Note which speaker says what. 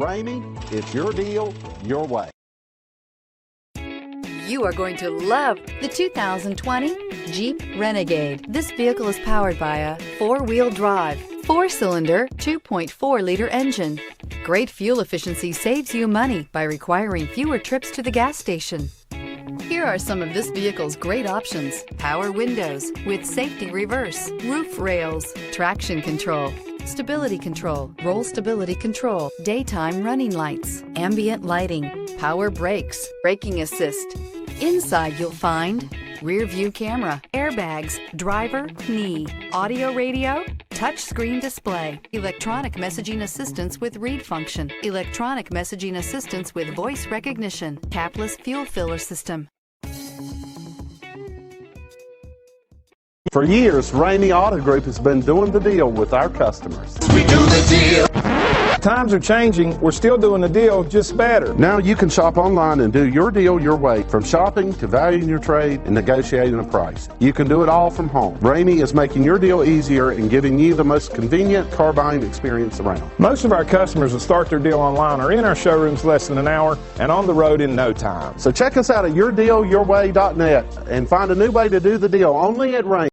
Speaker 1: Ramey, it's your deal, your way.
Speaker 2: You are going to love the 2020 Jeep Renegade. This vehicle is powered by a 4-wheel drive, 4-cylinder, 2.4-liter engine. Great fuel efficiency saves you money by requiring fewer trips to the gas station. Here are some of this vehicle's great options: power windows with safety reverse, roof rails, traction control, stability control, roll stability control, daytime running lights, ambient lighting, power brakes, braking assist. Inside you'll find rear view camera, airbags, driver, knee, audio radio, touchscreen display, electronic messaging assistance with read function, electronic messaging assistance with voice recognition, capless fuel filler system.
Speaker 1: For years, Ramey Auto Group has been doing the deal with our customers.
Speaker 3: We do the deal.
Speaker 4: Times are changing. We're still doing the deal, just better.
Speaker 1: Now you can shop online and do your deal your way, from shopping to valuing your trade and negotiating a price. You can do it all from home. Ramey is making your deal easier and giving you the most convenient car buying experience around.
Speaker 4: Most of our customers that start their deal online are in our showrooms less than an hour and on the road in no time.
Speaker 1: So check us out at yourdealyourway.net and find a new way to do the deal only at Ramey.